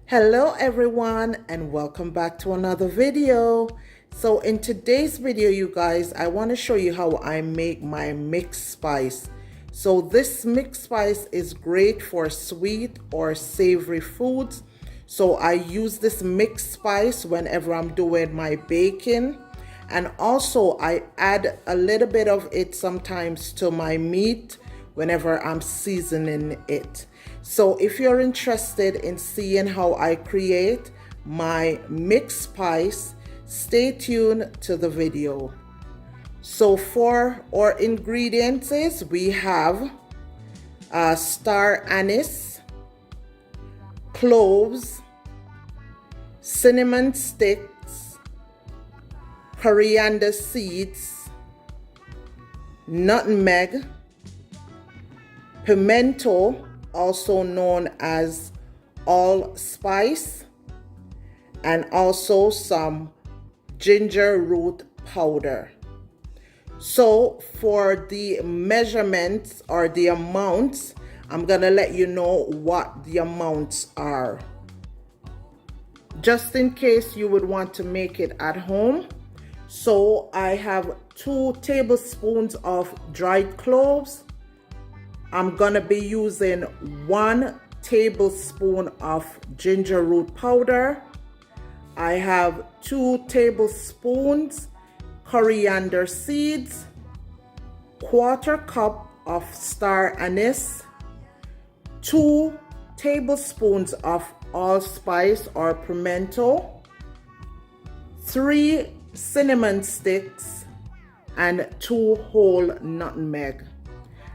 Hello everyone and welcome back to another video. So in today's video, you guys, I want to show you how I make my mixed spice. So this mixed spice is great for sweet or savory foods. So I use this mixed spice whenever I'm doing my baking, and also I add a little bit of it sometimes to my meat whenever I'm seasoning it. So if you're interested in seeing how I create my mixed spice, stay tuned to the video. So for our ingredients, we have star anise, cloves, cinnamon sticks, coriander seeds, nutmeg, pimento, also known as allspice, and also some ginger root powder. So for the measurements or the amounts, I'm gonna let you know what the amounts are, just in case you would want to make it at home. So I have 2 tablespoons of dried cloves. I'm gonna be using 1 tablespoon of ginger root powder. I have 2 tablespoons coriander seeds, 1/4 cup of star anise, 2 tablespoons of allspice or pimento, 3 cinnamon sticks, and 2 whole nutmeg.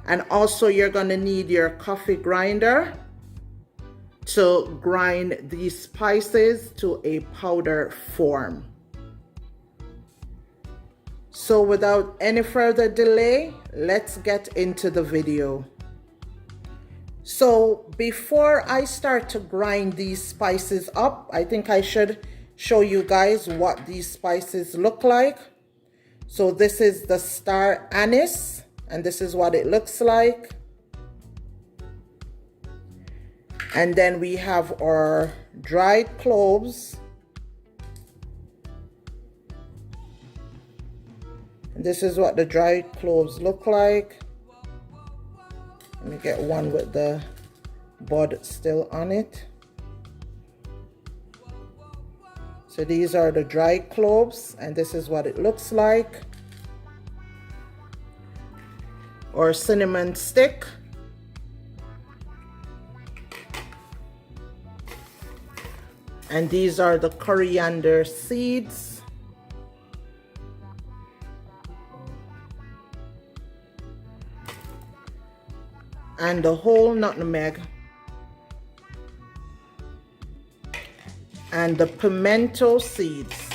And also you're gonna need your coffee grinder to grind these spices to a powder form. So without any further delay, let's get into the video. So before I start to grind these spices up, I think I should show you guys what these spices look like. So this is the star anise, and this is what it looks like. And then we have our dried cloves. And this is what the dried cloves look like. Let me get one with the bud still on it. So these are the dried cloves, and this is what it looks like. Or cinnamon stick. And these are the coriander seeds. And the whole nutmeg. And the pimento seeds.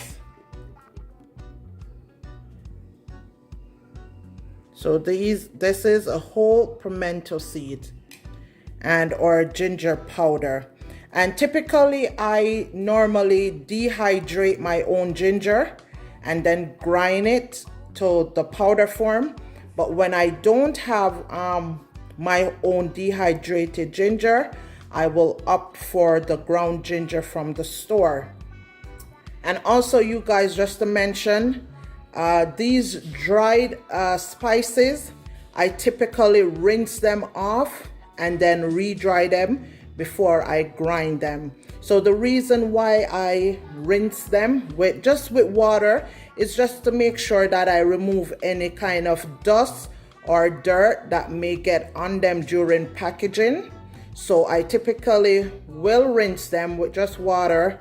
So this is a whole pimento seed and or ginger powder. And typically I normally dehydrate my own ginger and then grind it to the powder form. But when I don't have my own dehydrated ginger, I will opt for the ground ginger from the store. And also, you guys, just to mention, these dried spices, I typically rinse them off and then re-dry them before I grind them. So the reason why I rinse them with water is just to make sure that I remove any kind of dust or dirt that may get on them during packaging. So I typically will rinse them with just water,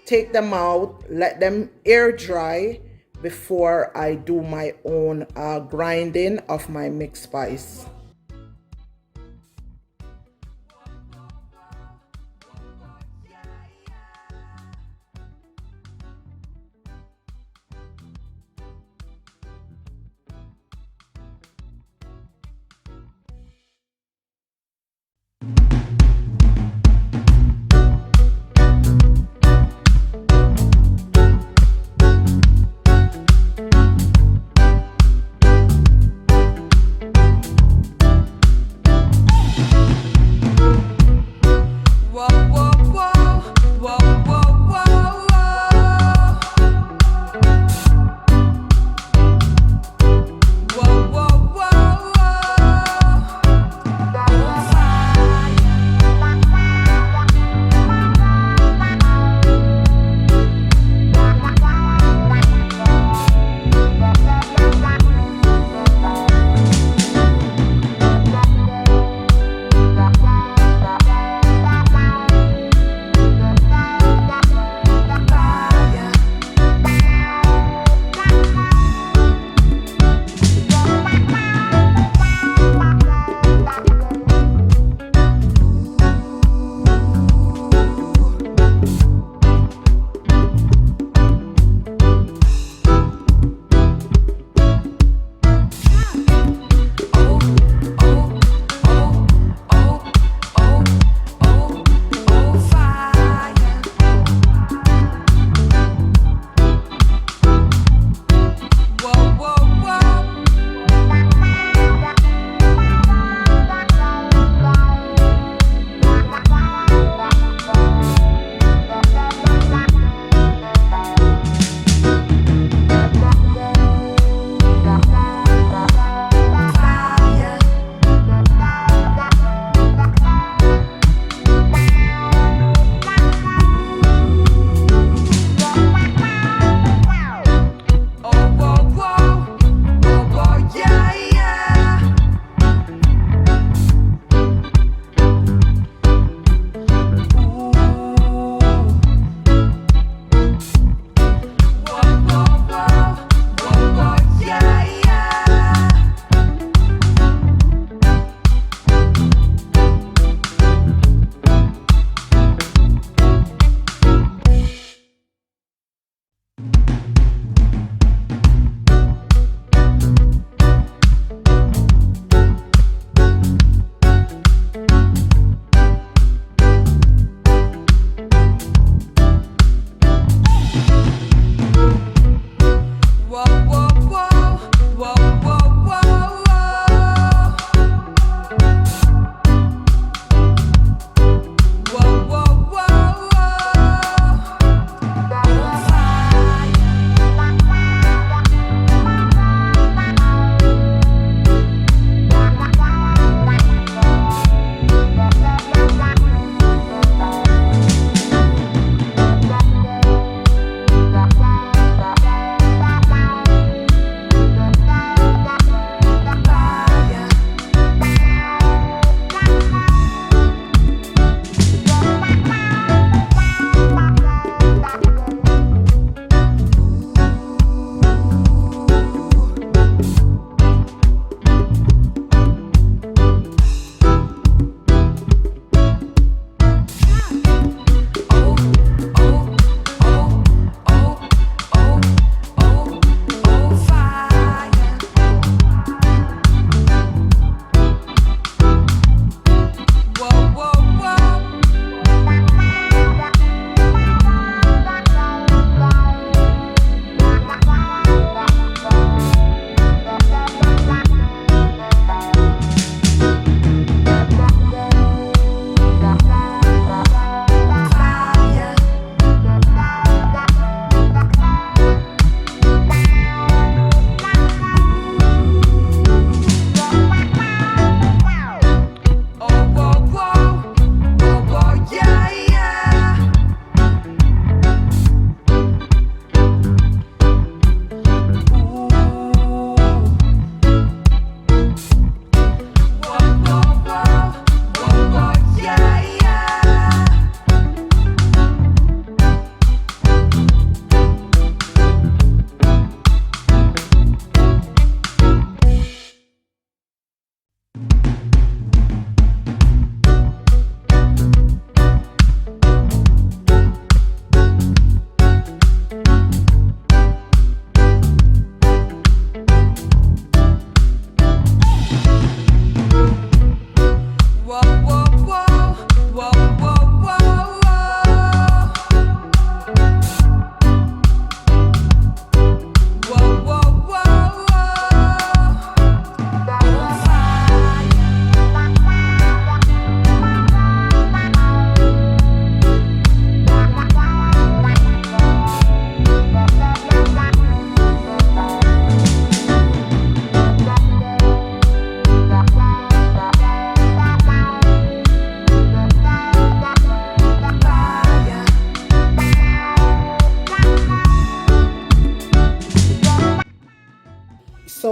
take them out, let them air dry before I do my own grinding of my mixed spice.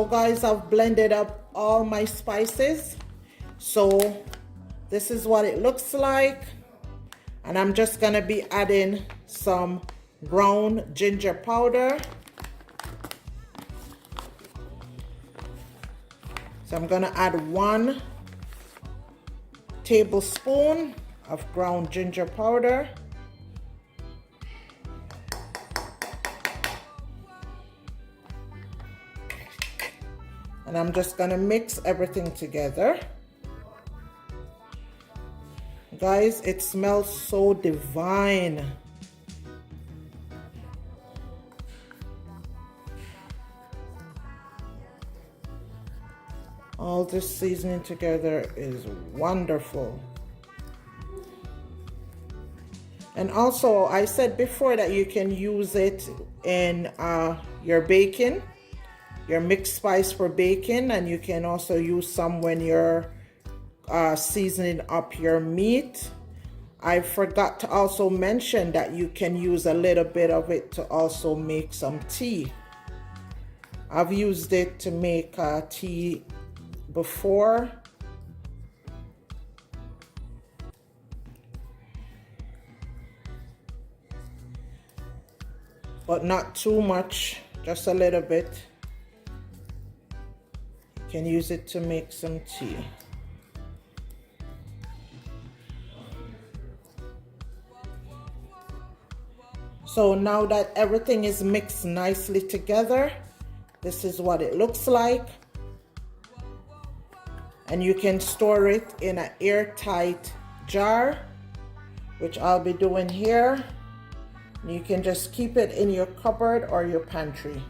guys, I've blended up all my spices. So this is what it looks like. And I'm just gonna be adding some ground ginger powder. So I'm gonna add 1 tablespoon of ground ginger powder. And I'm just gonna mix everything together. Guys, it smells so divine. All this seasoning together is wonderful. And also, I said before that you can use it in your bacon, your mixed spice for bacon, and you can also use some when you're seasoning up your meat. I forgot to also mention that you can use a little bit of it to also make some tea. I've used it to make tea before. But not too much, just a little bit. You can use it to make some tea. So now that everything is mixed nicely together, this is what it looks like. And you can store it in an airtight jar, which I'll be doing here. You can just keep it in your cupboard or your pantry.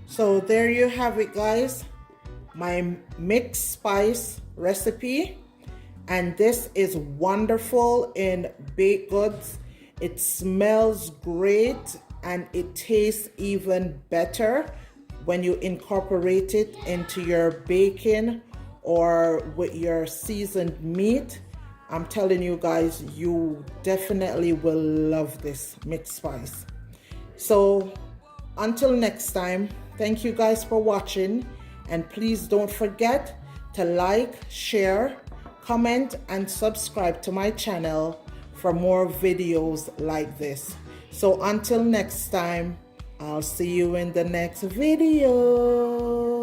So there you have it, guys, my mixed spice recipe. And this is wonderful in baked goods. It smells great and it tastes even better when you incorporate it into your bacon or with your seasoned meat. I'm telling you guys, you definitely will love this mixed spice. So until next time, thank you guys for watching, and please don't forget to like, share, comment, and subscribe to my channel for more videos like this. So until next time, I'll see you in the next video.